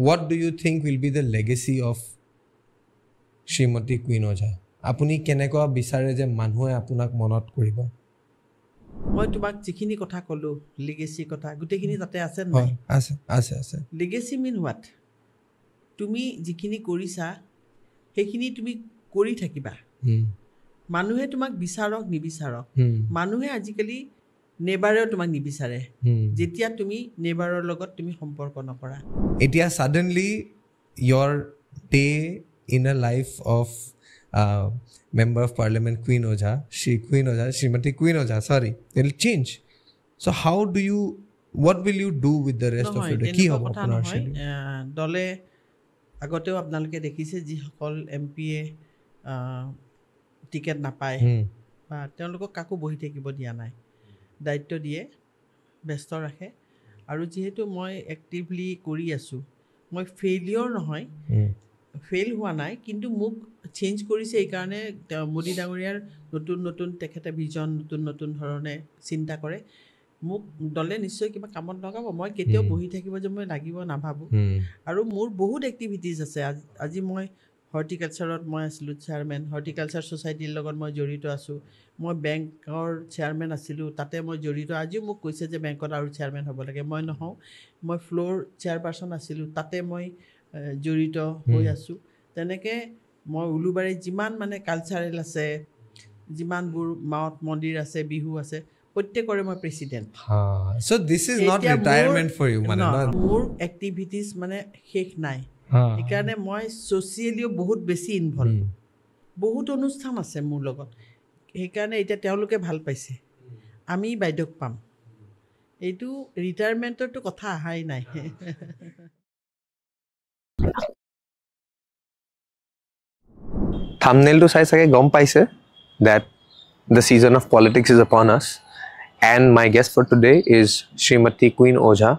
what do you think will be the legacy of Srimati Queen Ojha? Apuni keneko bisare je manhue apunak monot koribo? মই তোমাক যিখিনি কথা কলো legacy কথা গুটেখিনি তাতে আছে নাই আছে লিগেসি মিন হোৱাট তুমি যিখিনি কৰিছা সেইখিনি তুমি কৰি থাকিবা মানুহে তোমাক বিচাৰক নিবিচাৰক মানুহে আজিকালি নেবাৰেও তোমাক নিবিচাৰে যেতিয়া তুমি নেবাৰৰ লগত তুমি সম্পৰ্ক নকৰা এতিয়া suddenly your day in a life of Member of Parliament Queen Ojha, Srimati Queen Ojha, sorry, it will change. So how do you, what will you do with the rest of your day? Ki hobo apunar schedule? Dole agoteo apnaloke dekhise ji hokol MP e ticket napaye ba teloko kaku bohi thekibo dia nai daitto die besto rakhe aru jehetu moi actively kori asu moi failure nohoy fail হোৱা নাই কিন্তু মোক change কৰিছে এই কাৰণে মোদি ডাঙৰীয়াৰ নতুন নতুন তেখেতে ভিজন নতুন নতুন ধৰণে চিন্তা কৰে মোক দলে নিশ্চয় কিবা কামত লগাব মই কেতিয়াও বহি থাকিব যে মই লাগিব নাভাবো আৰু মোৰ বহুত এক্টিভিটিজ আছে আজি মই হৰ্টিকালচাৰত মই আছিলো চেয়াৰমেন হৰ্টিকালচাৰ সোসাইটিৰ লগত মই জড়িত আছো মই বেংকৰ চেয়াৰমেন আছিলো তাতে মই জড়িত আজিও মোক কৈছে যে বেংকত আৰু চেয়াৰমেন হ'ব লাগে মই নহওঁ মই ফ্লোৰ চেয়াৰপাৰসন আছিলো তাতে মই জড়িত হৈ আছো তেনেকে মই উলুবাৰী যিমান মানে কালচাৰেল আছে যিমানবোৰ মাউত মন্দিৰ আছে বিহু আছে প্ৰত্যেকৰে মই president so this is not retirement for you মানে মোৰ এক্টিভিটিজ মানে শেষ নাই এইকাৰণে মই সোশিয়ালিও বহুত বেছি ইনভলভ বহুত অনুষ্ঠান আছে মোৰ লগত সেইকাৰণে এতিয়া তেওঁলোকে ভাল পাইছে আমি বাইদক পাম এইটো ৰিটায়াৰমেন্টৰটো কথা আহাই নাই thumbnail to sai sage gom paise that the season of politics is upon us and my guest for today is Srimati Queen Ojha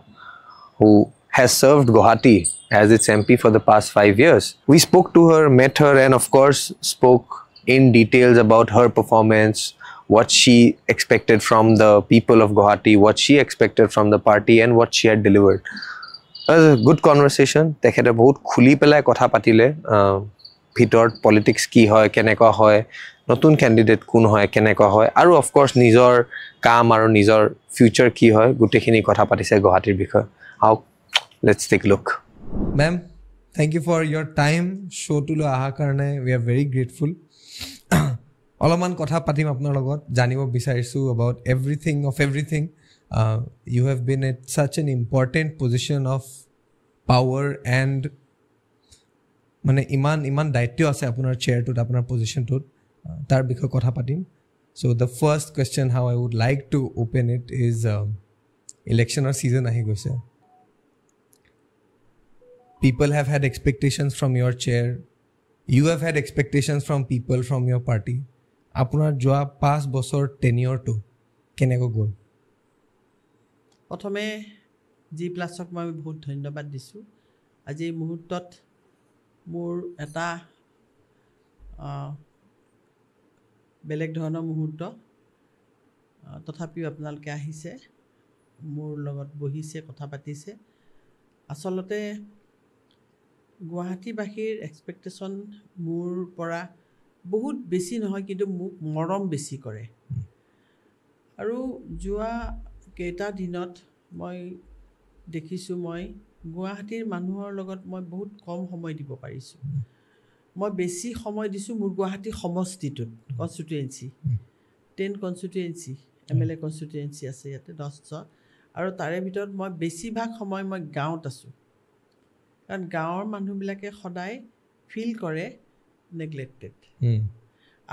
who has served Guwahati as its MP for the past 5 years. We spoke to her, met her and of course spoke in details about her performance, what she expected from the people of Guwahati, what she expected from the party and what she had delivered. It was a good conversation. Tekhete bahut khuli pelai kotha patile ভিতৰত politics কি হয় কেনেকুৱা হয় নতুন candidate কোন হয় কেনেকুৱা হয় আৰু অফ কোৰ্স নিজৰ কাম আৰু নিজৰ ফিউচাৰ কি হয় গুটেখিনি কথা পাতিছে গুৱাহাটীৰ বিষয়ে how let's take look ma'am thank you for your time show to lo aha karone we are very grateful অলমান কথা পাতিম আপোনাৰ লগত জানিব বিচাৰিছো about everything you have been at such an important position of power and মানে ইমান দায়িত্ব আছে আপোনাৰ চেয়াৰটোত আপোনাৰ পজিশনটোত তাৰ বিষয়ে কথা পাতিম so the first question how I would like to open it is electioner season ahi goise people have had expectations from your chair you have had expectations from people from your party আপোনাৰ যোৱা 5 বছৰ tenure to কেনেকৈ গ'ল প্ৰথমে G প্লাছক মই বহুত ধন্যবাদ দিছো আজি এই মুহূৰ্তত মোৰ এটা বেলেগ ধৰণৰ মুহূৰ্ত তথাপিও আপোনালোকে আহিছে মোৰ লগত বহিছে কথা পাতিছে আসলতে গুৱাহাটীবাসীৰ এক্সপেক্টেশন মোৰ পৰা বহুত বেছি নহয় কিন্তু মোক মৰম বেছি কৰে আৰু যোৱা কেইটা দিনত মই দেখিছো মই গুৱাহাটীৰ মানুহৰ লগত মই বহুত কম সময় দিব পাৰিছো মই বেছি সময় দিছো মোৰ গুৱাহাটী সমষ্টিটোত কনস্টিটুৱেন্সি 10 কনস্টিটুৱেন্সি এমএলএ কনস্টিটুৱেন্সি আছে ইয়াতে 10 আৰু তাৰে ভিতৰত মই বেছিভাগ সময় মই গাঁৱত আছো কাৰণ গাঁৱৰ মানুহবিলাকে সদায় ফিল কৰে নেগলেক্টেড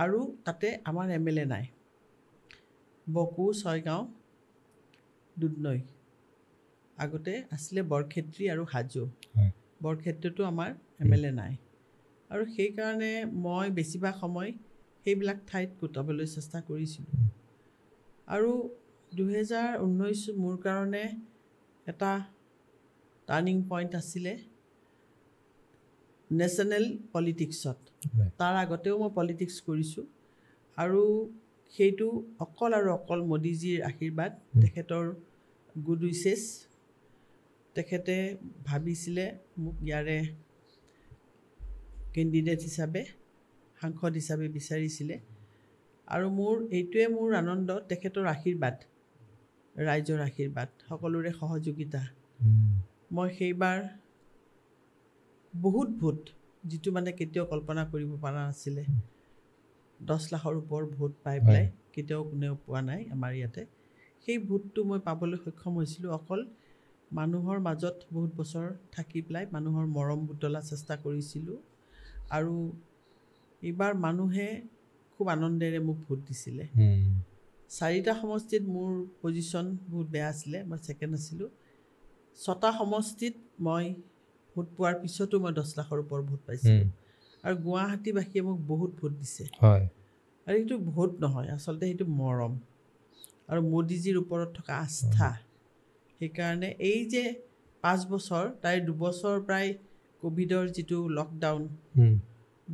আৰু তাতে আমাৰ এমএলএ নাই বকু ছয়গাঁও দুধনৈ আগতে আসলে বৰক্ষেত্ৰী আৰু হাজো বৰক্ষেত্ৰটো আমাৰ এমএলএ নাই আৰু সেই কাৰণে মই বেছিভাগ সময় সেইবিলাক ঠাইত কটাবলৈ চেষ্টা কৰিছিলো আৰু 2019 মোৰ কাৰণে এটা টাৰ্নিং পইণ্ট আছিল নেশ্যনেল পলিটিক্সত তাৰ আগতেও মই পলিটিক্স কৰিছো আৰু সেইটো অকল আৰু অকল মোদীজীৰ আশীৰ্বাদ তেখেতৰ গুড উইচেছ তেখেতে ভাবিছিলে মোক ইয়াৰে কেণ্ডিডেট হিচাপে সাংসদ হিচাপে বিচাৰিছিলে আৰু এইটোৱে মোৰ আনন্দ তেখেতৰ আশীৰ্বাদ ৰাইজৰ আশীৰ্বাদ সকলোৰে সহযোগিতা মই সেইবাৰ বহুত ভোট যিটো মানে কেতিয়াও কল্পনা কৰিব পৰা নাছিলে 10 লাখৰ ওপৰ ভোট পাই পেলাই কেতিয়াও কোনেও পোৱা নাই আমাৰ ইয়াতে সেই ভোটটো মই পাবলৈ সক্ষম হৈছিলোঁ অকল মানুহৰ মাজত বহুত বছৰ থাকি পেলাই মানুহৰ মৰম বুটলা চেষ্টা কৰিছিলোঁ আৰু এইবাৰ মানুহে খুব আনন্দেৰে মোক ভোট দিছিলে 4টা সমষ্টিত মোৰ পজিশ্যন বহুত বেয়া আছিলে মই ছেকেণ্ড আছিলোঁ 6টা সমষ্টিত মই ভোট পোৱাৰ পিছতো মই 10 লাখৰ ওপৰ ভোট পাইছিলোঁ আৰু গুৱাহাটীবাসীয়ে মোক বহুত ভোট দিছে আৰু এইটো ভোট নহয় আচলতে সেইটো মৰম আৰু মোদীজীৰ ওপৰত থকা আস্থা সেইকাৰণে এই যে 5 বছৰ তাই 2 বছৰ প্ৰায় কোভিডৰ যিটো লকডাউন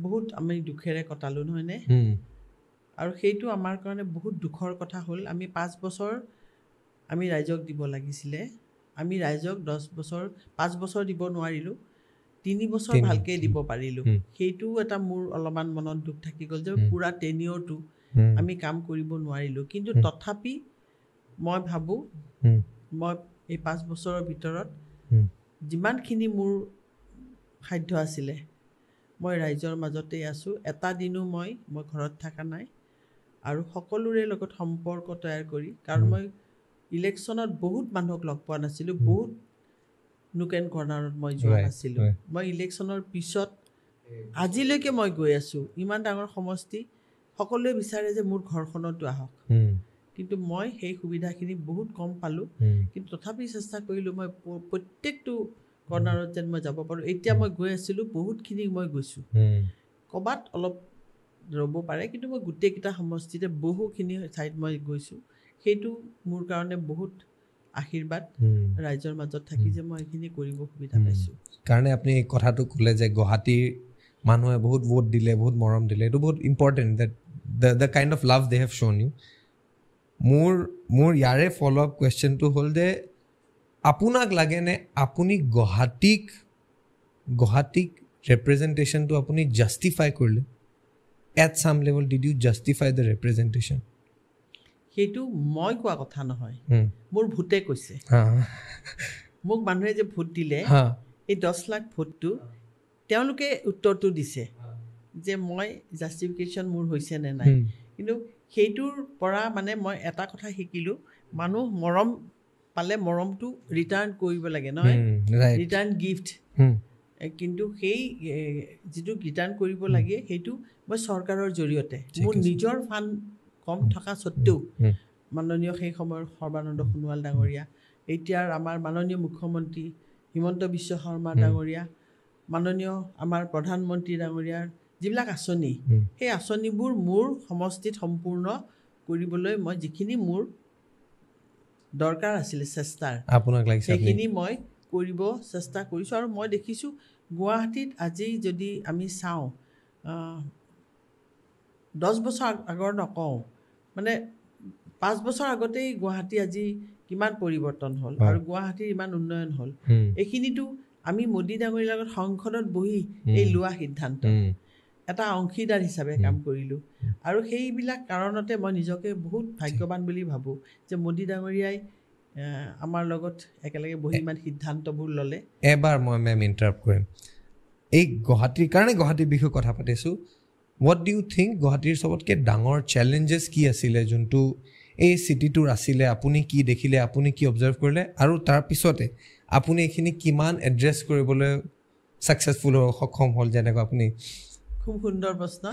বহুত আমি দুখেৰে কটালোঁ নহয়নে আৰু সেইটো আমাৰ কাৰণে বহুত দুখৰ কথা হ'ল আমি 5 বছৰ আমি ৰাইজক দিব লাগিছিলে আমি ৰাইজক 5 বছৰ দিব নোৱাৰিলোঁ 3 বছৰ ভালকৈ দিব পাৰিলোঁ সেইটো এটা মোৰ অলপমান মনত দুখ থাকি গ'ল যে পুৰা টেনিয়ৰটো আমি কাম কৰিব নোৱাৰিলোঁ কিন্তু তথাপি মই ভাবোঁ মই এই 5 বছৰৰ ভিতৰত যিমানখিনি মোৰ সাধ্য আছিলে মই ৰাইজৰ মাজতেই আছোঁ এটা দিনো মই ঘৰত থকা নাই আৰু সকলোৰে লগত সম্পৰ্ক তৈয়াৰ কৰি কাৰণ মই ইলেকশ্যনত বহুত মানুহক লগ পোৱা নাছিলোঁ বহুত নুক এণ্ড কৰ্ণাৰত মই যোৱা নাছিলোঁ মই ইলেকশ্যনৰ পিছত আজিলৈকে মই গৈ আছোঁ ইমান ডাঙৰ সমষ্টি সকলোৱে বিচাৰে যে মোৰ ঘৰখনতো আহক কিন্তু মই সেই সুবিধাখিনি বহুত কম পালোঁ কিন্তু তথাপি চেষ্টা কৰিলোঁ মই প্ৰত্যেকটো কৰ্ণাৰত যেন মই যাব পাৰোঁ এতিয়া মই গৈ আছিলোঁ বহুতখিনি মই গৈছোঁ ক'ৰবাত অলপ ৰ'ব পাৰে কিন্তু মই গোটেইকেইটা সমষ্টিতে বহুখিনি ঠাইত মই গৈছোঁ সেইটো মোৰ কাৰণে বহুত আশীৰ্বাদ ৰাইজৰ মাজত থাকি যে মই এইখিনি কৰিব সুবিধা পাইছোঁ কাৰণে আপুনি এই কথাটো ক'লে যে গুৱাহাটীৰ মানুহে বহুত ভোট দিলে বহুত মৰম দিলে এইটো বহুত important that the kind of love they have shown you মোৰ ইয়াৰে ফ'ল' আপ কুৱেশ্যনটো হ'ল যে আপোনাক লাগেনে আপুনি গুৱাহাটীক ৰেপ্ৰেজেণ্টেশ্যনটো আপুনি জাষ্টিফাই কৰিলে at same level did you justify the representation সেইটো মই কোৱা কথা নহয় মোৰ ভোটে কৈছে মোক মানুহে যে ভোট দিলে এই 10 লাখ ভোটটো তেওঁলোকে উত্তৰটো দিছে যে মই জাষ্টিফিকেশ্যন মোৰ হৈছে নে নাই কিন্তু সেইটোৰ পৰা মানে মই এটা কথা শিকিলোঁ মানুহ মৰম পালে মৰমটো ৰিটাৰ্ণ কৰিব লাগে নহয় ৰিটাৰ্ণ গিফ্ট কিন্তু সেই যিটো ৰিটাৰ্ণ কৰিব লাগে সেইটো মই চৰকাৰৰ জৰিয়তে মোৰ নিজৰ ফাণ্ড কম থকা স্বত্তেও মাননীয় সেই সময়ৰ সৰ্বানন্দ সোণোৱাল ডাঙৰীয়া এতিয়াৰ আমাৰ মাননীয় মুখ্যমন্ত্ৰী হিমন্ত বিশ্ব শৰ্মা ডাঙৰীয়া মাননীয় আমাৰ প্ৰধানমন্ত্ৰী ডাঙৰীয়াৰ যিবিলাক আঁচনি সেই আঁচনিবোৰ মোৰ সমষ্টিত সম্পূৰ্ণ কৰিবলৈ মই যিখিনি মোৰ দৰকাৰ আছিলে চেষ্টাৰ আপোনাক লাগিছে সেইখিনি মই কৰিব চেষ্টা কৰিছোঁ আৰু মই দেখিছোঁ গুৱাহাটীত আজি যদি আমি চাওঁ 10 বছৰ আগৰ নকওঁ মানে 5 বছৰ আগতেই গুৱাহাটী আজি কিমান পৰিৱৰ্তন হ'ল আৰু গুৱাহাটীৰ ইমান উন্নয়ন হ'ল এইখিনিতো আমি মোদী ডাঙৰীৰ লগত সংসদত বহি এই লোৱা সিদ্ধান্ত এটা অংশীদাৰ হিচাপে কাম কৰিলোঁ আৰু সেইবিলাক কাৰণতে মই নিজকে বহুত ভাগ্যৱান বুলি ভাবোঁ যে মোদী ডাঙৰীয়াই আমাৰ লগত একেলগে বহি ইমান সিদ্ধান্তবোৰ ল'লে এবাৰ মই মেম ইণ্টাৰাপ্ট কৰিম এই গুৱাহাটীৰ কাৰণে গুৱাহাটীৰ বিষয়ে কথা পাতিছোঁ হোৱাট ডু ইউ থিংক গুৱাহাটীৰ চবতকৈ ডাঙৰ চেলেঞ্জেছ কি আছিলে যোনটো এই চিটিটোৰ আছিলে আপুনি কি দেখিলে আপুনি কি অবজাৰ্ভ কৰিলে আৰু তাৰপিছতে আপুনি এইখিনি কিমান এড্ৰেছ কৰিবলৈ ছাকচেছফুল সক্ষম হ'ল যেনেকৈ আপুনি খুব সুন্দৰ প্ৰশ্ন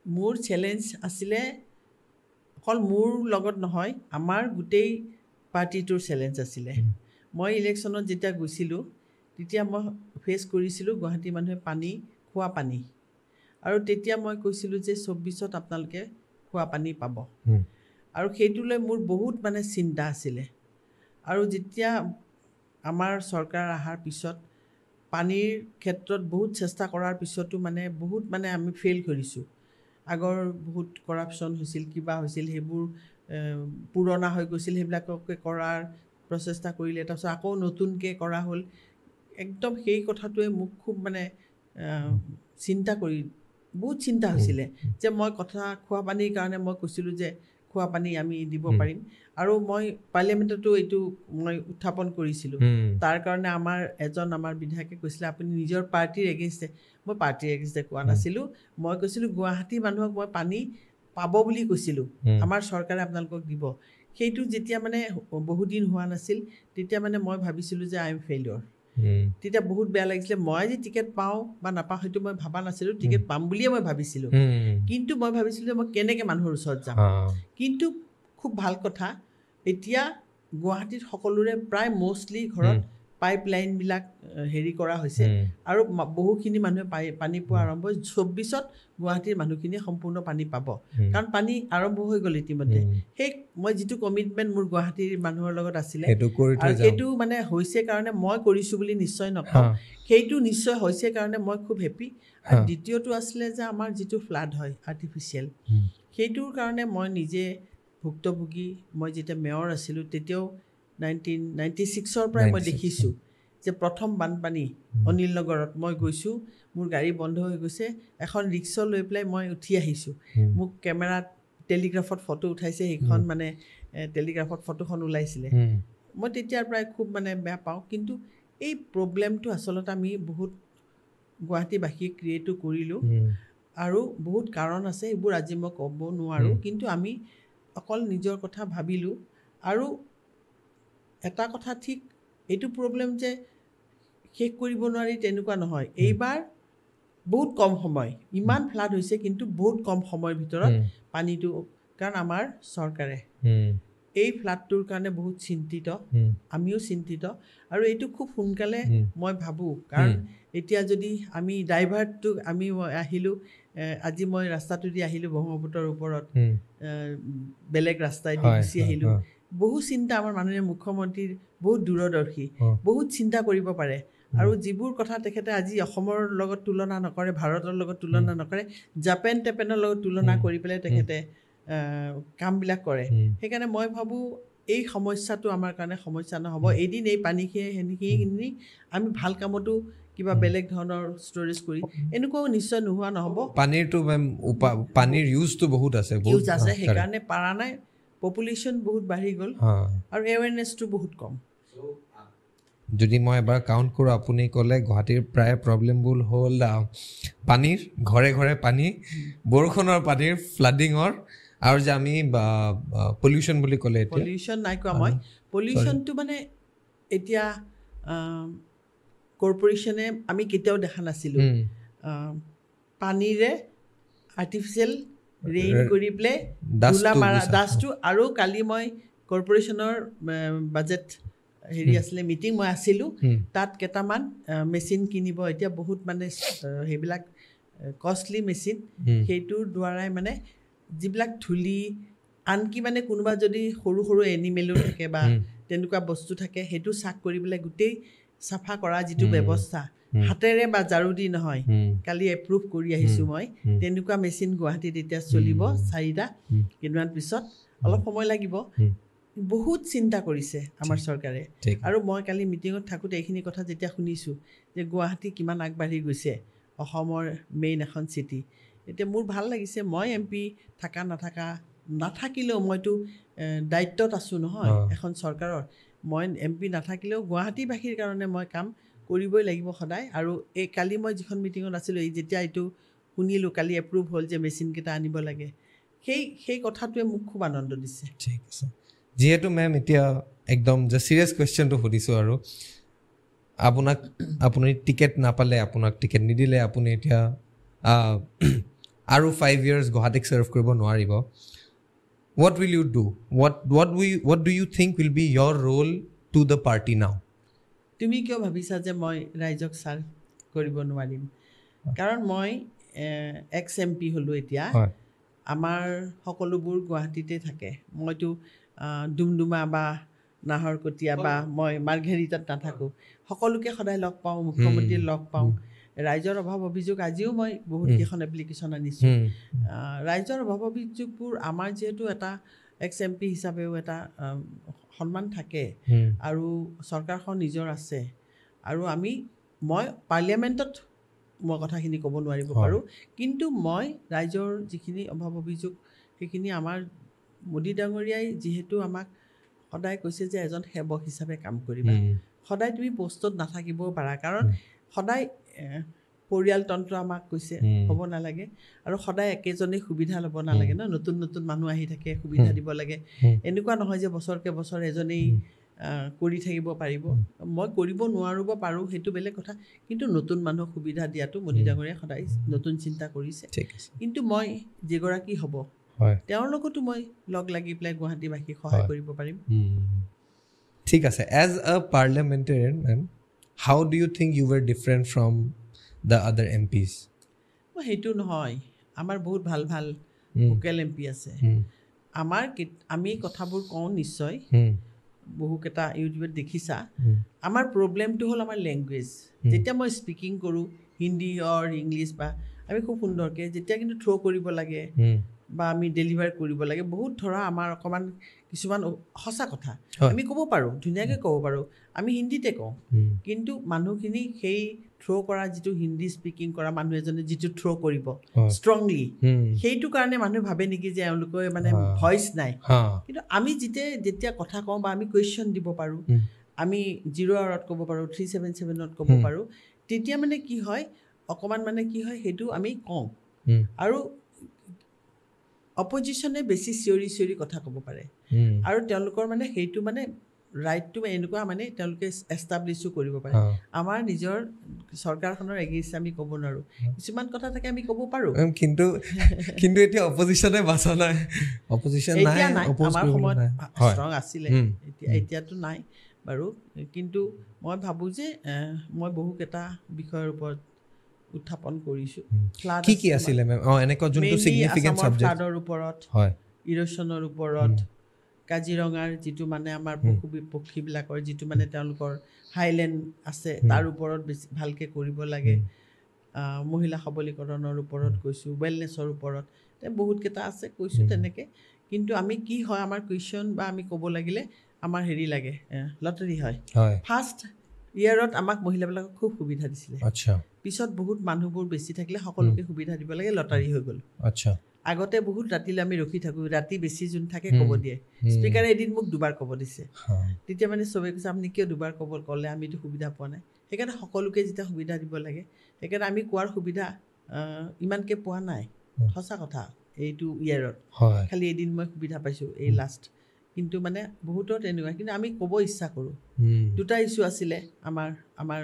মোৰ চেলেঞ্জ আছিলে অকল মোৰ লগত নহয় আমাৰ গোটেই পাৰ্টিটোৰ চেলেঞ্জ আছিলে মই ইলেকশ্যনত যেতিয়া গৈছিলোঁ তেতিয়া মই ফেচ কৰিছিলোঁ গুৱাহাটী মানুহে খোৱা পানী আৰু তেতিয়া মই কৈছিলোঁ যে 24ত আপোনালোকে খোৱা পানী পাব আৰু সেইটোলৈ মোৰ বহুত মানে চিন্তা আছিলে আৰু যেতিয়া আমাৰ চৰকাৰ অহাৰ পিছত পানীৰ ক্ষেত্ৰত বহুত চেষ্টা কৰাৰ পিছতো মানে বহুত মানে আমি ফেইল কৰিছোঁ আগৰ বহুত কৰাপশ্যন হৈছিল কিবা হৈছিল সেইবোৰ পুৰণা হৈ গৈছিল সেইবিলাককে কৰাৰ প্ৰচেষ্টা কৰিলে তাৰপিছত আকৌ নতুনকৈ কৰা হ'ল একদম সেই কথাটোৱে মোক খুব মানে চিন্তা কৰি বহুত চিন্তা হৈছিলে যে মই কথা খোৱা পানীৰ কাৰণে মই কৈছিলোঁ যে খোৱা পানী আমি দিব পাৰিম আৰু মই পাৰ্লিয়ামেণ্টতো এইটো মই উত্থাপন কৰিছিলোঁ তাৰ কাৰণে আমাৰ বিধায়কে কৈছিলে আপুনি নিজৰ পাৰ্টিৰ এগেইনষ্টে মই পাৰ্টিৰ এগেইনষ্টে কোৱা নাছিলোঁ মই কৈছিলোঁ গুৱাহাটীৰ মানুহক মই পানী পাব বুলি কৈছিলোঁ আমাৰ চৰকাৰে আপোনালোকক দিব সেইটো যেতিয়া মানে বহুদিন হোৱা নাছিল তেতিয়া মানে মই ভাবিছিলোঁ যে আই এম ফেইলিয়ৰ তেতিয়া বহুত বেয়া লাগিছিলে মই যে টিকেট পাওঁ বা নাপাওঁ সেইটো মই ভাবা নাছিলোঁ টিকেট পাম বুলিয়ে মই ভাবিছিলোঁ কিন্তু মই ভাবিছিলোঁ যে মই কেনেকৈ মানুহৰ ওচৰত যাম কিন্তু খুব ভাল কথা এতিয়া গুৱাহাটীত সকলোৰে প্ৰায় মষ্টলি ঘৰত পাইপলাইনবিলাক হেৰি কৰা হৈছে আৰু বহুখিনি মানুহে পানী পোৱা আৰম্ভ 24ত গুৱাহাটীৰ মানুহখিনিয়ে সম্পূৰ্ণ পানী পাব কাৰণ পানী আৰম্ভ হৈ গ'ল ইতিমধ্যে সেই মই যিটো কমিটমেণ্ট মোৰ গুৱাহাটীৰ মানুহৰ লগত আছিলে আৰু সেইটো মানে হৈছে কাৰণে মই কৰিছোঁ বুলি নিশ্চয় নকওঁ সেইটো নিশ্চয় হৈছে কাৰণে মই খুব হেপী আৰু দ্বিতীয়টো আছিলে যে আমাৰ যিটো ফ্লাড হয় আৰ্টিফিচিয়েল সেইটোৰ কাৰণে মই নিজে ভুক্তভোগী মই যেতিয়া মেয়ৰ আছিলোঁ তেতিয়াও 1996ৰ পৰাই মই দেখিছোঁ যে প্ৰথম বানপানী অনিল নগৰত মই গৈছোঁ মোৰ গাড়ী বন্ধ হৈ গৈছে এখন ৰিক্সা লৈ পেলাই মই উঠি আহিছোঁ মোক কেমেৰাত টেলিগ্ৰাফত ফটো উঠাইছে সেইখন মানে টেলিগ্ৰাফত ফটোখন ওলাইছিলে মই তেতিয়াৰ পৰাই খুব মানে বেয়া পাওঁ কিন্তু এই প্ৰব্লেমটো আচলতে আমি বহুত গুৱাহাটীবাসীয়ে ক্ৰিয়েটো কৰিলোঁ আৰু বহুত কাৰণ আছে এইবোৰ আজি মই ক'ব নোৱাৰোঁ কিন্তু আমি অকল নিজৰ কথা ভাবিলোঁ আৰু এটা কথা ঠিক এইটো প্ৰব্লেম যে শেষ কৰিব নোৱাৰি তেনেকুৱা নহয় এইবাৰ বহুত কম সময় ইমান ফ্লাড হৈছে কিন্তু বহুত কম সময়ৰ ভিতৰত পানীটো কাৰণ আমাৰ চৰকাৰে এই ফ্লাডটোৰ কাৰণে বহুত চিন্তিত আমিও চিন্তিত আৰু এইটো খুব সোনকালে মই ভাবোঁ কাৰণ এতিয়া যদি আমি ড্ৰাইভাৰটো আমি আহিলোঁ আজি মই ৰাস্তাটোদি আহিলোঁ ব্ৰহ্মপুত্ৰৰ ওপৰত বেলেগ ৰাস্তাইদি গুচি আহিলোঁ বহুত চিন্তা আমাৰ মানুহে মুখ্যমন্ত্ৰীৰ বহুত দূৰদৰ্শী বহুত চিন্তা কৰিব পাৰে আৰু যিবোৰ কথা তেখেতে আজি অসমৰ লগত তুলনা নকৰে ভাৰতৰ লগত তুলনা নকৰে জাপান টেপেনৰ লগত তুলনা কৰি পেলাই তেখেতে কামবিলাক কৰে সেইকাৰণে মই ভাবোঁ এই সমস্যাটো আমাৰ কাৰণে সমস্যা নহ'ব এদিন এই পানীখিনি আমি ভাল কামতো কিবা বেলেগ ধৰণৰ ষ্ট'ৰেজ কৰি এনেকুৱাও নিশ্চয় নোহোৱা নহ'ব পানীৰ ইউজটো বহুত আছে সেইকাৰণে পাৰা নাই পপুলেশ্যন বহুত বাঢ়ি গ'ল আৰু এৱেৰনেছটো বহুত কম যদি মই এবাৰ কাউণ্ট কৰোঁ আপুনি ক'লে গুৱাহাটীৰ প্ৰায় প্ৰব্লেমবোৰ হ'ল পানীৰ ঘৰে ঘৰে পানী বৰষুণৰ পানীৰ ফ্লাডিঙৰ আৰু যে আমি পলিউশ্যন বুলি ক'লে পলিউশ্যন নাই কোৱা মই পলিউশ্যনটো মানে এতিয়া কৰ্পৰেশ্যনে আমি কেতিয়াও দেখা নাছিলোঁ পানীৰে আৰ্টিফিচিয়েল ৰেইন কৰি পেলাই ধূলা মাৰা ডাষ্টটো আৰু কালি মই কৰ্পৰেশ্যনৰ বাজেট হেৰি আছিলে মিটিং মই আছিলোঁ তাত কেইটামান মেচিন কিনিব এতিয়া বহুত মানে সেইবিলাক কষ্টলি মেচিন সেইটোৰ দ্বাৰাই মানে যিবিলাক ধূলি আনকি মানে কোনোবা যদি সৰু সৰু এনিমেলো থাকে বা তেনেকুৱা বস্তু থাকে সেইটো চাক কৰি পেলাই গোটেই চাফা কৰা যিটো ব্যৱস্থা হাতেৰে বা ঝাৰু দি নহয় কালি এপ্ৰুভ কৰি আহিছোঁ মই তেনেকুৱা মেচিন গুৱাহাটীত এতিয়া চলিব 4টা কেইদিনমান পিছত অলপ সময় লাগিব বহুত চিন্তা কৰিছে আমাৰ চৰকাৰে আৰু মই কালি মিটিঙত থাকোঁতে এইখিনি কথা যেতিয়া শুনিছোঁ যে গুৱাহাটী কিমান আগবাঢ়ি গৈছে অসমৰ মেইন এখন চিটি এতিয়া মোৰ ভাল লাগিছে মই MP থাকা নাথাকিলেও মইতো দায়িত্বত আছোঁ নহয় এখন চৰকাৰৰ মই MP নাথাকিলেও গুৱাহাটীবাসীৰ কাৰণে মই কাম কৰিবই লাগিব সদায় আৰু এই কালি মই যিখন মিটিঙত আছিলোঁ যেতিয়া এইটো শুনিলোঁ কালি এপ্ৰুভ হ'ল যে মেচিনকেইটা আনিব লাগে সেই কথাটোৱে মোক খুব আনন্দ দিছে ঠিক আছে যিহেতু মেম এতিয়া একদম যে চিৰিয়াছ কুৱেশ্যনটো সুধিছোঁ আৰু আপুনি টিকেট নাপালে আপোনাক টিকেট নিদিলে আপুনি এতিয়া আৰু 5 years গুৱাহাটীক ছাৰ্ভ কৰিব নোৱাৰিব what will you do what do you think will be your role to the party now তুমি কিয় ভাবিছা যে মই ৰাইজক ছাৰ্ভ কৰিব নোৱাৰিম কাৰণ মই এক্স MP হ'লোঁ এতিয়া আমাৰ সকলোবোৰ গুৱাহাটীতে থাকে মইতো ডুমডুমা বা নাহৰকটীয়া বা মই মাৰ্ঘেৰিটাত নাথাকোঁ সকলোকে সদায় লগ পাওঁ মুখ্যমন্ত্ৰীক লগ পাওঁ ৰাইজৰ অভাৱ অভিযোগ আজিও মই বহুতকেইখন এপ্লিকেশ্যন আনিছোঁ ৰাইজৰ অভাৱ অভিযোগবোৰ আমাৰ যিহেতু এটা এক্স MP হিচাপেও এটা সন্মান থাকে আৰু চৰকাৰখন নিজৰ আছে আৰু মই পাৰ্লিয়ামেণ্টত মই কথাখিনি ক'ব নোৱাৰিব পাৰোঁ কিন্তু মই ৰাইজৰ যিখিনি অভাৱ অভিযোগ সেইখিনি আমাৰ মোদী ডাঙৰীয়াই যিহেতু আমাক সদায় কৈছে যে এজন সেৱক হিচাপে কাম কৰিবা সদায় তুমি পোষ্টত নাথাকিবও পাৰা কাৰণ সদায় পৰিয়ালতন্ত্ৰ আমাক কৈছে হ'ব নালাগে আৰু সদায় একেজনেই সুবিধা ল'ব নালাগে ন নতুন নতুন মানুহ আহি থাকে সুবিধা দিব লাগে এনেকুৱা নহয় যে বছৰকে বছৰ এজনেই কৰি থাকিব পাৰিব মই কৰিব নোৱাৰিব পাৰোঁ সেইটো বেলেগ কথা কিন্তু নতুন মানুহক সুবিধা দিয়াটো মোদী ডাঙৰীয়াই সদায় নতুন চিন্তা কৰিছে কিন্তু মই যিগৰাকী হ'ব তেওঁৰ লগতো মই লগ লাগি পেলাই গুৱাহাটীবাসীক সহায় কৰিব পাৰিম ঠিক আছে as a parliamentarian ma'am how do you think you were different from the other MPs সেইটো নহয় আমাৰ বহুত ভাল ভাল ভোকেল MP আছে আমি কথাবোৰ কওঁ নিশ্চয় বহুকেইটা ইউটিউবত দেখিছা আমাৰ প্ৰব্লেমটো হ'ল আমাৰ লেংগুৱেজ যেতিয়া মই স্পিকিং কৰোঁ হিন্দী অৰ ইংলিছ বা আমি খুব সুন্দৰকৈ যেতিয়া কিন্তু থ্ৰ' কৰিব লাগে বা আমি ডেলিভাৰ কৰিব লাগে বহুত ধৰা আমাৰ অকণমান কিছুমান সঁচা কথা আমি ক'ব পাৰোঁ ধুনীয়াকৈ ক'ব পাৰোঁ আমি হিন্দীতে কওঁ কিন্তু মানুহখিনি সেই থ্ৰ' কৰা যিটো হিন্দী স্পিকিং কৰা মানুহ এজনে যিটো থ্ৰ' কৰিব ষ্ট্ৰংলি সেইটো কাৰণে মানুহে ভাবে নেকি যে এওঁলোকে মানে ভইচ নাই কিন্তু আমি যেতিয়া কথা কওঁ বা আমি কুৱেশ্যন দিব পাৰোঁ আমি 0 আৱাৰত ক'ব পাৰোঁ 377ত ক'ব পাৰোঁ তেতিয়া মানে কি হয় অকণমান মানে কি হয় সেইটো আমি কওঁ আৰু অপজিশ্যনে বেছি চিঞৰি কথা ক'ব পাৰে আৰু তেওঁলোকৰ মানে সেইটো মানে ৰাইটটো এনেকুৱা মানে তেওঁলোকে এষ্টাব্লিছো কৰিব পাৰে আমাৰ নিজৰ চৰকাৰখনৰ এগেইনষ্ট আমি ক'ব নোৱাৰোঁ কিছুমান কথা থাকে আমি ক'ব পাৰোঁ কিন্তু এতিয়া অপজিশ্যনে বাচা নাই অপজিশ্যন নাই আমাৰ সময়ত ষ্ট্ৰং আছিলে এতিয়াতো নাই বাৰু কিন্তু মই ভাবোঁ যে মই বহুকেইটা বিষয়ৰ ওপৰত উত্থাপন কৰিছোঁ কি আছিলে মেম এনেকুৱা যোনটো সিগনিফিকেন্ট সাবজেক্ট ফ্লাডৰ ওপৰত হয় ইৰোশ্যনৰ ওপৰত কাজিৰঙাৰ যিটো মানে আমাৰ পক্ষীবিলাকৰ যিটো মানে তেওঁলোকৰ হাইলেণ্ড আছে তাৰ ওপৰত বেছি ভালকৈ কৰিব লাগে মহিলা সবলীকৰণৰ ওপৰত কৈছোঁ ৱেলনেছৰ ওপৰত বহুতকেইটা আছে কৈছোঁ তেনেকৈ কিন্তু আমি কি হয় আমাৰ কুৱেশ্যন বা আমি ক'ব লাগিলে আমাৰ হেৰি লাগে লটাৰী হয় ফাৰ্ষ্ট ইয়াৰত আমাক মহিলাবিলাকক খুব সুবিধা দিছিলে পিছত বহুত মানুহবোৰ বেছি থাকিলে সকলোকে সুবিধা দিব লাগে লটাৰী হৈ গ'ল আগতে বহুত ৰাতিলৈ আমি ৰখি থাকোঁ ৰাতি বেছি যোন থাকে ক'ব দিয়ে স্পীকাৰে এদিন মোক 2বাৰ ক'ব দিছে তেতিয়া মানে চবে কৈছে আপুনি কিয় 2বাৰ ক'লে আমিতো সুবিধা পোৱা নাই সেইকাৰণে সকলোকে যেতিয়া সুবিধা দিব লাগে সেইকাৰণে আমি কোৱাৰ সুবিধা ইমানকৈ পোৱা নাই সঁচা কথা এইটো ইয়াৰত খালি এদিন মই সুবিধা পাইছোঁ এই লাষ্ট কিন্তু মানে বহুতৰ তেনেকুৱা কিন্তু আমি ক'ব ইচ্ছা কৰোঁ দুটা ইছ্যু আছিলে আমাৰ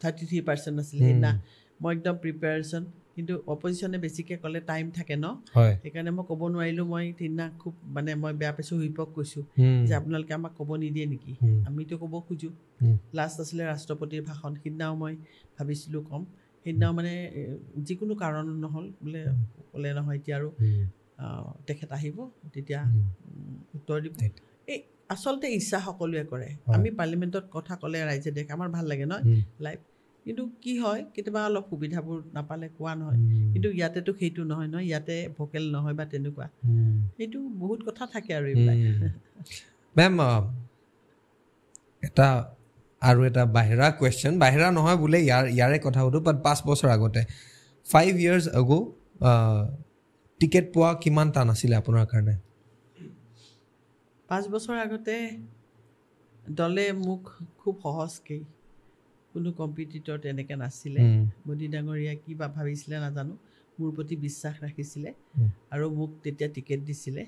33% আছিলে সেইদিনা মই একদম প্ৰিপেয়াৰেশ্যন কিন্তু অপজিশ্যনে বেছিকৈ ক'লে টাইম থাকে ন সেইকাৰণে মই ক'ব নোৱাৰিলোঁ মই সেইদিনা খুব মানে মই বেয়া পাইছোঁ হুইপক কৈছোঁ যে আপোনালোকে আমাক ক'ব নিদিয়ে নেকি আমিতো ক'ব খোজোঁ লাষ্ট আছিলে ৰাষ্ট্ৰপতিৰ ভাষণ সেইদিনাও মই ভাবিছিলোঁ ক'ম সেইদিনাও মানে যিকোনো কাৰণ নহ'ল বোলে ক'লে নহয় এতিয়া আৰু তেখেত আহিব তেতিয়া উত্তৰ দিব এই আচলতে ইচ্ছা সকলোৱে কৰে আমি পাৰ্লিমেণ্টত কথা ক'লে ৰাইজে দেখে আমাৰ ভাল লাগে নহয় লাইভ কিন্তু কি হয় কেতিয়াবা অলপ সুবিধাবোৰ নাপালে কোৱা নহয় কিন্তু ইয়াতেতো সেইটো নহয় নহয় ইয়াতে ভোকেল নহয় বা তেনেকুৱা সেইটো বহুত কথা থাকে আৰু এইবিলাক মেম এটা বাহিৰা কুৱেশ্যন বাহিৰা নহয় বোলে ইয়াৰে কথা সুধোঁ বাট 5 বছৰ আগতে 5 years ago টিকেট পোৱা কিমান টান আছিলে আপোনাৰ কাৰণে 5 বছৰ আগতে দলে মোক খুব সহজকৈ কোনো কম্পিটিটৰ তেনেকৈ নাছিলে মোদী ডাঙৰীয়াই কি বা ভাবিছিলে নাজানো মোৰ প্ৰতি বিশ্বাস ৰাখিছিলে আৰু মোক তেতিয়া টিকেট দিছিলে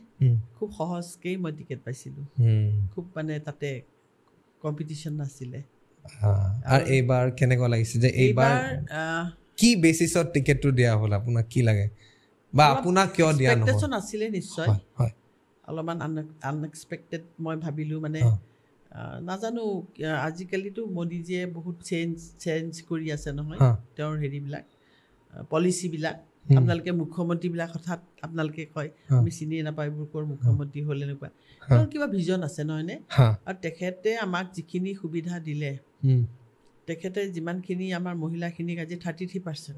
খুব সহজকৈ মই টিকেট পাইছিলোঁ খুব মানে তাতে কম্পিটিশ্যন নাছিলে আৰু এইবাৰ কেনেকুৱা লাগিছে যে এইবাৰ কি বেচিছত টিকেটটো দিয়া হ'ল আপোনাক কি লাগে বা আপোনাক কিয় দিয়া নহ'ল এক্সপেক্টেশ্যন আছিলে নিশ্চয় অলপমান আনএক্সপেক্টেড মই ভাবিলোঁ মানে নাজানো আজিকালিতো মোদীজীয়ে বহুত চেঞ্জ কৰি আছে নহয় তেওঁৰ হেৰিবিলাক পলিচিবিলাক আপোনালোকে মুখ্যমন্ত্ৰীবিলাক হঠাৎ আপোনালোকে কয় আমি চিনিয়ে নাপাওঁ এইবোৰ ক'ৰ মুখ্যমন্ত্ৰী হ'ল এনেকুৱা তেওঁৰ কিবা ভিজন আছে নহয়নে আৰু তেখেতে আমাক যিখিনি সুবিধা দিলে তেখেতে যিমানখিনি আমাৰ মহিলাখিনিক আজি 33%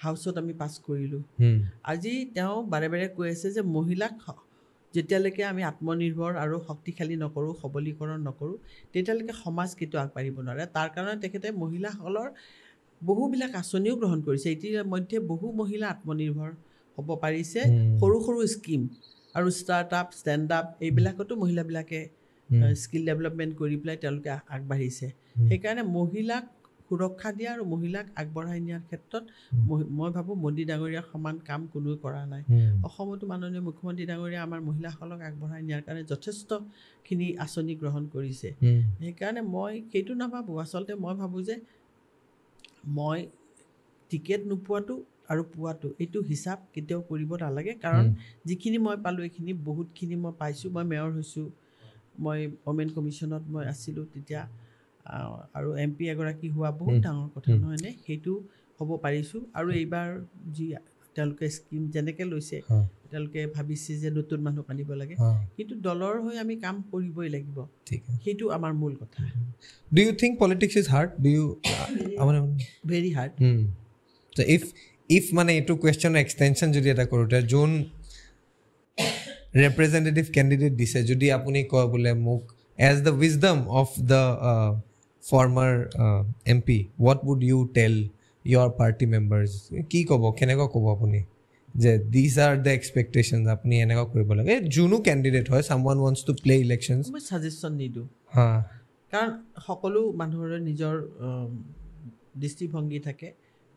হাউচত আমি পাছ কৰিলোঁ আজি তেওঁ বাৰে বাৰে কৈ আছে যে মহিলাক যেতিয়ালৈকে আমি আত্মনিৰ্ভৰ আৰু শক্তিশালী নকৰোঁ, সবলীকৰণ নকৰোঁ, তেতিয়ালৈকে সমাজ কেতিয়াও আগবাঢ়িব নোৱাৰে। তাৰ কাৰণে তেখেতে মহিলাসকলৰ বহুবিলাক আঁচনিও গ্ৰহণ কৰিছে। ইতিমধ্যে বহু মহিলা আত্মনিৰ্ভৰ হ'ব পাৰিছে। সৰু সৰু স্কিম আৰু ষ্টাৰ্টআপ, ষ্টেণ্ড আপ এইবিলাকতো মহিলাবিলাকে স্কিল ডেভেলপমেণ্ট কৰি পেলাই তেওঁলোকে আগবাঢ়িছে। সেইকাৰণে মহিলাক সুৰক্ষা দিয়া আৰু মহিলাক আগবঢ়াই নিয়াৰ ক্ষেত্ৰত মই ভাবোঁ মোদী ডাঙৰীয়াৰ সমান কাম কোনোৱে কৰা নাই। অসমতো মাননীয় মুখ্যমন্ত্ৰী ডাঙৰীয়া আমাৰ মহিলাসকলক আগবঢ়াই নিয়াৰ কাৰণে যথেষ্টখিনি আঁচনি গ্ৰহণ কৰিছে। সেইকাৰণে মই সেইটো নাভাবোঁ। আচলতে মই ভাবোঁ যে মই টিকেট নোপোৱাটো আৰু পোৱাটো এইটো হিচাপ কেতিয়াও কৰিব নালাগে। কাৰণ যিখিনি মই পালোঁ এইখিনি বহুতখিনি মই পাইছোঁ। মই মেয়ৰ হৈছোঁ, মই ওমেন কমিশ্যনত মই আছিলোঁ তেতিয়া, আৰু MP এগৰাকী হোৱা বহুত ডাঙৰ কথা নহয়নে? সেইটো হ'ব পাৰিছোঁ। আৰু এইবাৰ যি তেওঁলোকে স্কিম যেনেকৈ লৈছে, তেওঁলোকে ভাবিছে যে নতুন মানুহ আনিব লাগে, কিন্তু দলৰ হৈ আমি কাম কৰিবই লাগিব। সেইটো আমাৰ মূল কথা। Do you think politics is hard? Do you very hard? So if মানে এইটো কুৱেশ্যন এক্সটেনশ্যন যদি এটা কৰোঁতে যোন ৰিপ্ৰেজেণ্টেটিভ কেণ্ডিডেট দিছে, যদি আপুনি কয় বোলে মোক as the wisdom of the former MP, what would you tell your party members? কি ক'ব, কেনেকুৱা ক'ব আপুনি যে these are the expectations, আপুনি এনেকুৱা কৰিব লাগে? যোনো কেণ্ডিডেট হয়, someone wants to play elections, মই ছাজেশ্যন নিদিওঁ। কাৰণ সকলো মানুহৰে নিজৰ দৃষ্টিভংগী থাকে,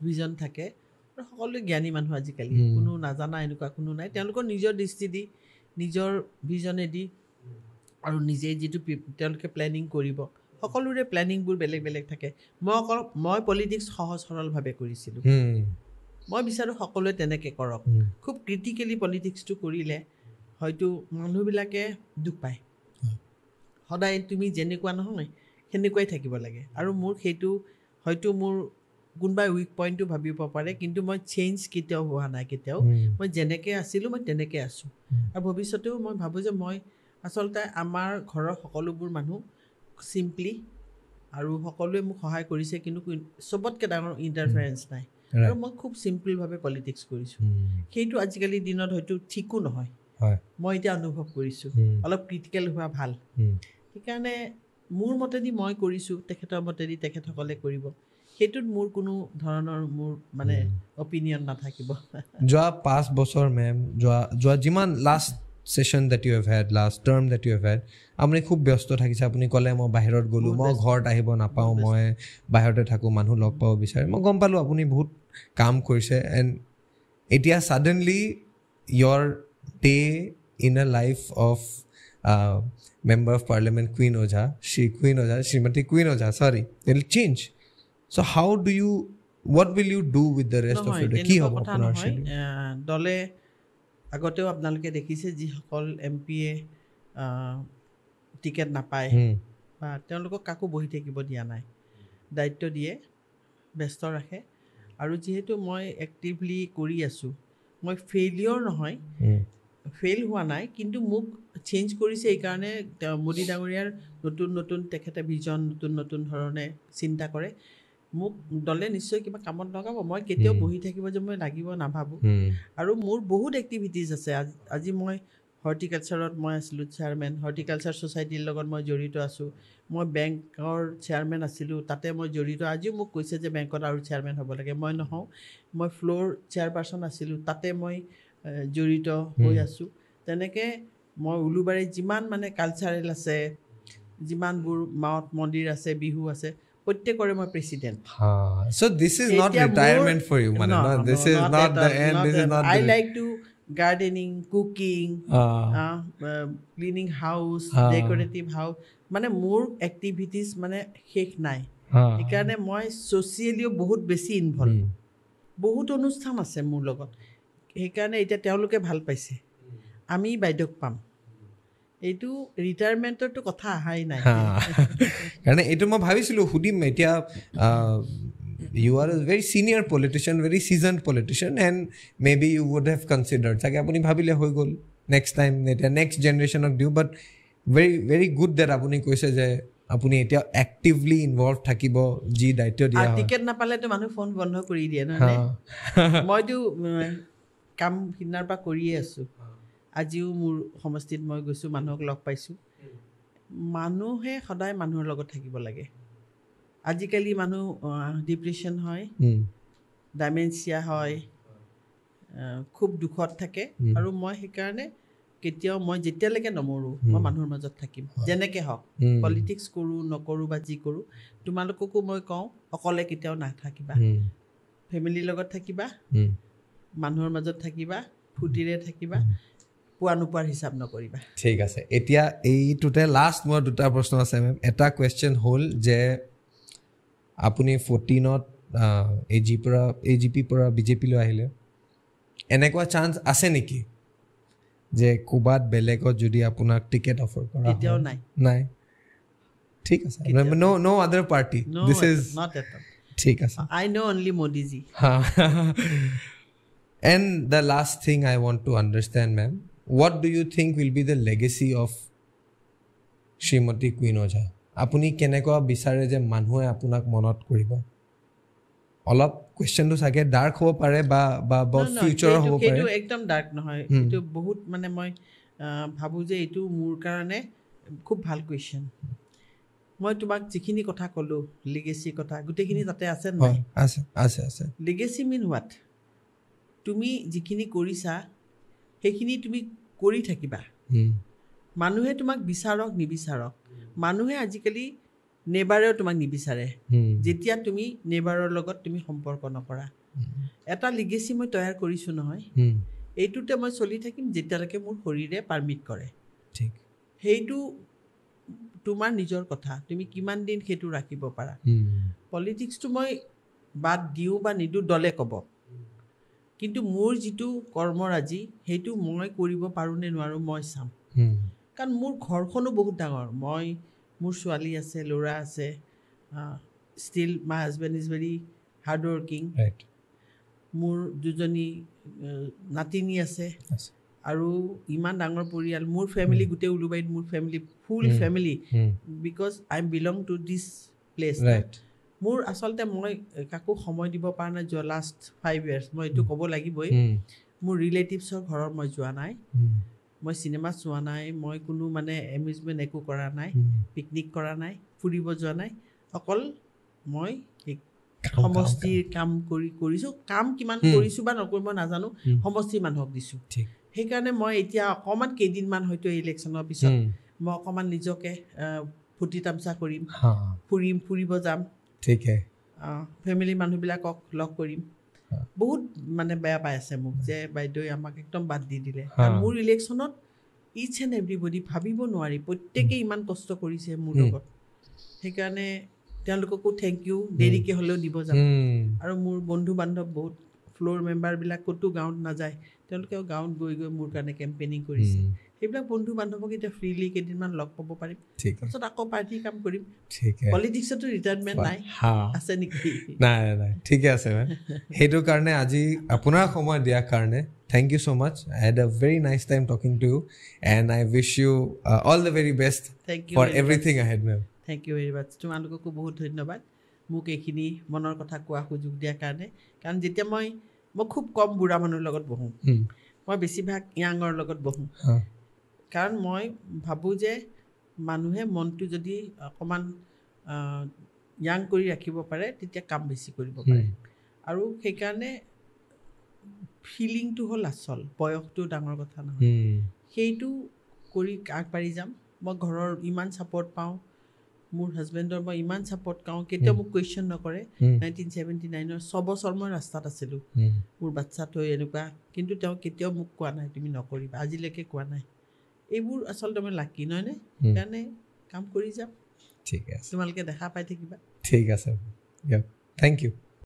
ভিজন থাকে, আৰু সকলোৱে জ্ঞানী মানুহ আজিকালি, কোনো নাজানা এনেকুৱা কোনো নাই। তেওঁলোকৰ নিজৰ দৃষ্টি দি, নিজৰ ভিজনেদি আৰু নিজেই যিটো তেওঁলোকে প্লেনিং কৰিব, সকলোৰে প্লেনিংবোৰ বেলেগ বেলেগ থাকে। মই পলিটিক্স সহজ সৰলভাৱে কৰিছিলোঁ। মই বিচাৰোঁ সকলোৱে তেনেকৈ কৰক। খুব ক্ৰিটিকেলি পলিটিক্সটো কৰিলে হয়তো মানুহবিলাকে দুখ পায়। সদায় তুমি যেনেকুৱা নহয় সেনেকুৱাই থাকিব লাগে। আৰু মোৰ সেইটো হয়তো মোৰ কোনোবাই উইক পইণ্টটো ভাবিব পাৰে, কিন্তু মই চেঞ্জ কেতিয়াও হোৱা নাই। কেতিয়াও মই যেনেকৈ আছিলোঁ মই তেনেকৈ আছোঁ। আৰু ভৱিষ্যতেও মই ভাবোঁ যে মই আচলতে আমাৰ ঘৰৰ সকলোবোৰ মানুহ চিম্পলি, আৰু সকলোৱে মোক সহায় কৰিছে, কিন্তু চবতকৈ ডাঙৰ ইণ্টাৰফাৰেঞ্চ নাই। আৰু মই খুব চিম্পলভাৱে পলিটিক্স কৰিছোঁ। সেইটো আজিকালি দিনত হয়তো ঠিকো নহয়, মই এতিয়া অনুভৱ কৰিছোঁ। অলপ ক্ৰিটিকেল হোৱা ভাল। সেইকাৰণে মোৰ মতেদি মই কৰিছোঁ, তেখেতৰ মতেদি তেখেতসকলে কৰিব। সেইটোত মোৰ কোনো ধৰণৰ মোৰ মানে অপিনিয়ন নাথাকিব। যোৱা 5 বছৰ মেম, যোৱা যিমান last session that you have had, last term that you have had, আপুনি খুব ব্যস্ত থাকিছে। আপুনি ক'লে মই বাহিৰত গ'লোঁ, মই ঘৰত আহিব নাপাওঁ, মই বাহিৰতে থাকোঁ, মানুহ লগ পাব বিচাৰে। মই গম পালোঁ আপুনি বহুত কাম কৰিছে। এণ্ড এতিয়া suddenly your day in a life of Member of Parliament Queen Ojha, Srimati Queen Ojha, sorry, it will change. So how do you, what will you do with the rest of your day? কি হ'ব আপোনাৰ schedule? দলে আগতেও আপোনালোকে দেখিছে যিসকল MPয়ে ticket নাপায় বা তেওঁলোকক কাকো বহি থাকিব দিয়া নাই, দায়িত্ব দিয়ে, ব্যস্ত ৰাখে। আৰু যিহেতু মই এক্টিভলি কৰি আছোঁ, মই ফেইলিয়ৰ নহয়, ফেইল হোৱা নাই, কিন্তু মোক চেঞ্জ কৰিছে। এইকাৰণে মোদী ডাঙৰীয়াৰ নতুন নতুন তেখেতে ভিজন, নতুন নতুন ধৰণে চিন্তা কৰে। মোক দলে নিশ্চয় কিবা কামত লগাব। মই কেতিয়াও বহি থাকিব যে মই লাগিব নাভাবোঁ। আৰু মোৰ বহুত এক্টিভিটিজ আছে। আজি মই হৰ্টিকালচাৰত মই আছিলোঁ চেয়াৰমেন, হৰ্টিকালচাৰ ছ'চাইটিৰ লগত মই জড়িত আছোঁ। মই বেংকৰ চেয়াৰমেন আছিলোঁ, তাতে মই জড়িত। আজিও মোক কৈছে যে বেংকত আৰু চেয়াৰমেন হ'ব লাগে, মই নহওঁ। মই ফ্ল'ৰ চেয়াৰপাৰ্চন আছিলোঁ, তাতে মই জড়িত হৈ আছোঁ। তেনেকৈ মই উলুবাৰীত যিমান মানে কালচাৰেল আছে, যিমানবোৰ মঠ মন্দিৰ আছে, বিহু আছে, প্ৰত্যেকৰে মই president. So this is not retirement for you, man. No, this is not the end. This is not. I like to gardening, cooking, cleaning house, decorative house. মানে মোৰ এক্টিভিটিজ মানে শেষ নাই। সেইকাৰণে মই ছ'চিয়েলিও বহুত বেছি ইনভলভ। বহুত অনুষ্ঠান আছে মোৰ লগত। সেইকাৰণে এতিয়া তেওঁলোকে ভাল পাইছে, আমি বাইদেউক পাম। এইটো ৰিটায়াৰমেণ্টৰটো কথা অহাই নাই। কাৰণে এইটো মই ভাবিছিলোঁ সুধিম। এতিয়া you are a very senior politician, very seasoned politician, and maybe you would have considered, চাগে আপুনি ভাবিলে হৈ গ'ল, নেক্সট টাইম এতিয়া নেক্সট জেনেৰেশ্যনক দিওঁ। বাট very good that আপুনি কৈছে যে আপুনি এতিয়া এক্টিভলি ইনভলভ থাকিব, যি দায়িত্ব দিয়া হয়। টিকেট নাপালেতো মানুহ ফোন বন্ধ কৰি দিয়ে নহয়। মইতো কাম সিদিনাৰ পৰা কৰিয়ে আছোঁ। আজিও মোৰ সমষ্টিত মই গৈছোঁ, মানুহক লগ পাইছোঁ। মানুহে সদায় মানুহৰ লগত থাকিব লাগে। আজিকালি মানুহ ডিপ্ৰেশ্যন হয়, ডাইমেনচিয়া হয়, খুব দুখত থাকে। আৰু মই সেইকাৰণে কেতিয়াও মই যেতিয়ালৈকে নমৰোঁ মই মানুহৰ মাজত থাকিম, যেনেকৈ হওক। পলিটিক্স কৰোঁ নকৰোঁ বা যি কৰোঁ, তোমালোককো মই কওঁ অকলে কেতিয়াও নাথাকিবা, ফেমিলিৰ লগত থাকিবা, মানুহৰ মাজত থাকিবা, ফূৰ্তিৰে থাকিবা, পোৱা নোপোৱাৰ হিচাপ নকৰিবা। ঠিক আছে, এতিয়া এইটোতে লাষ্ট মোৰ দুটা প্ৰশ্ন আছে মেম। এটা কুৱেশ্যন হ'ল যে আপুনি 14ত AGP পৰা BJPলৈ আহিলে, এনেকুৱা চান্স আছে নেকি যে ক'ৰবাত বেলেগত যদি আপোনাক টিকেট অফাৰ কৰা? কেতিয়াও নাই। নাই, ঠিক আছে। No other party. No, This is not at all. ঠিক আছে। I know only Modi ji. And the last thing I want to understand, ma'am, what do you think will be the legacy of Srimati Queen Ojha? আপুনি কেনেকুৱা বিচাৰে যে মানুহে আপোনাক মনত কৰিব? অলপ কুৱেশ্যনটো চাগে ডাৰ্ক হ'ব পাৰে বা ফিউচাৰৰ হ'ব পাৰে। সেইটো একদম ডাৰ্ক নহয়, এইটো বহুত মানে মই ভাবোঁ যে এইটো মোৰ কাৰণে খুব ভাল কুৱেশ্যন। মই তোমাক যিখিনি কথা ক'লোঁ লিগেচিৰ কথা, গোটেইখিনি তাতে আছে নাই? আছে। Legacy mean what? তুমি যিখিনি কৰিছা সেইখিনি তুমি কৰি থাকিবা। মানুহে তোমাক বিচাৰক নিবিচাৰক, মানুহে আজিকালি নেবাৰেও তোমাক নিবিচাৰে যেতিয়া তুমি নেবাৰৰ লগত তুমি সম্পৰ্ক নকৰা। এটা লিগেচি মই তৈয়াৰ কৰিছোঁ নহয়, এইটোতে মই চলি থাকিম যেতিয়ালৈকে মোৰ শৰীৰে পাৰ্মিট কৰে। ঠিক, সেইটো তোমাৰ নিজৰ কথা, তুমি কিমান দিন সেইটো ৰাখিব পাৰা। পলিটিক্সটো মই বাদ দিওঁ বা নিদিওঁ দলে ক'ব, কিন্তু মোৰ যিটো কৰ্মৰাজি সেইটো মই কৰিব পাৰোঁ নে নোৱাৰোঁ মই চাম। কাৰণ মোৰ ঘৰখনো বহুত ডাঙৰ, মোৰ ছোৱালী আছে, ল'ৰা আছে, still my husband is very hard working, মোৰ দুজনী নাতিনী আছে, আৰু ইমান ডাঙৰ পৰিয়াল। মোৰ ফেমিলি গোটেই উলুবাৰীত, মোৰ family full family, because I belong to this place. মোৰ আচলতে মই কাকো সময় দিব পৰা নাই যোৱা লাষ্ট 5 years, মই এইটো ক'ব লাগিবই। মোৰ ৰিলেটিভছৰ ঘৰত মই যোৱা নাই, মই চিনেমা চোৱা নাই, মই কোনো মানে এমিউজমেণ্ট একো কৰা নাই, পিকনিক কৰা নাই, ফুৰিব যোৱা নাই, অকল মই সমষ্টিৰ কাম কৰিছোঁ। কাম কিমান কৰিছোঁ বা নকৰিব নাজানো, সমষ্টিৰ মানুহক দিছোঁ। সেইকাৰণে মই এতিয়া অকণমান কেইদিনমান হয়তো ইলেকশ্যনৰ পিছত মই অকণমান নিজকে ফূৰ্তি তামচা কৰিম, ফুৰিব যাম, ফেমিলি মানুহবিলাকক লগ কৰিম। বহুত মানে বেয়া পাই আছে মোক যে বাইদেৱে আমাক একদম বাদ দি দিলে। মোৰ ইলেকশ্যনত ইচ এণ্ড এভৰিবডি ভাবিব নোৱাৰি, প্ৰত্যেকেই ইমান কষ্ট কৰিছে মোৰ লগত। সেইকাৰণে তেওঁলোককো থেংক ইউ, দেৰিকৈ হ'লেও দিব যাম। আৰু মোৰ বন্ধু বান্ধৱ বহুত ফ্ল'ৰ মেম্বাৰবিলাক ক'তো গাঁৱত নাযায়, তেওঁলোকেও গাঁৱত গৈ মোৰ কাৰণে কেম্পেইনিং কৰিছে। সেইবিলাক বন্ধু বান্ধৱক এতিয়া ফ্ৰীলি কেইদিনমান লগ পাব পাৰিম, তাৰপিছত আকৌ পাৰ্টিৰ কাম কৰিম। পলিটিক্সতো ৰিটায়াৰমেণ্ট নাই, আছে নেকি? নাই, ঠিকে আছে মেম। সেইটো কাৰণে আজি আপোনাৰ সময় দিয়াৰ কাৰণে thank you so much. I had a very nice time talking to you and I wish you all the very best for everything ahead, ma'am. Thank you very much. তোমালোককো বহুত ধন্যবাদ মোক এইখিনি মনৰ কথা কোৱা সুযোগ দিয়াৰ কাৰণে। কাৰণ যেতিয়া মই খুব কম বুঢ়া মানুহৰ লগত বহোঁ, মই বেছিভাগ য়াঙৰ লগত বহোঁ। কাৰণ মই ভাবোঁ যে মানুহে মনটো যদি অকণমান য়াং কৰি ৰাখিব পাৰে তেতিয়া কাম বেছি কৰিব পাৰে। আৰু সেইকাৰণে ফিলিংটো হ'ল আচল, বয়সটো ডাঙৰ কথা নহয়। সেইটো কৰি আগবাঢ়ি যাম। মই ঘৰৰ ইমান ছাপৰ্ট পাওঁ, মোৰ হাজবেণ্ডৰ মই ইমান ছাপৰ্ট পাওঁ, কেতিয়াও মোক কুৱেশ্যন নকৰে। 1979ৰ 6 বছৰ মই ৰাস্তাত আছিলোঁ, মোৰ বাচ্ছা থৈ এনেকুৱা, কিন্তু তেওঁ কেতিয়াও মোক কোৱা নাই তুমি নকৰিবা, আজিলৈকে কোৱা নাই। এইবোৰ আচলতে মই লাকি নহয়নে? সেইকাৰণে কাম কৰি যাম, ঠিক আছে, তোমালোকে দেখা পাই থাকিবা। ঠিক আছে, থেংক ইউ।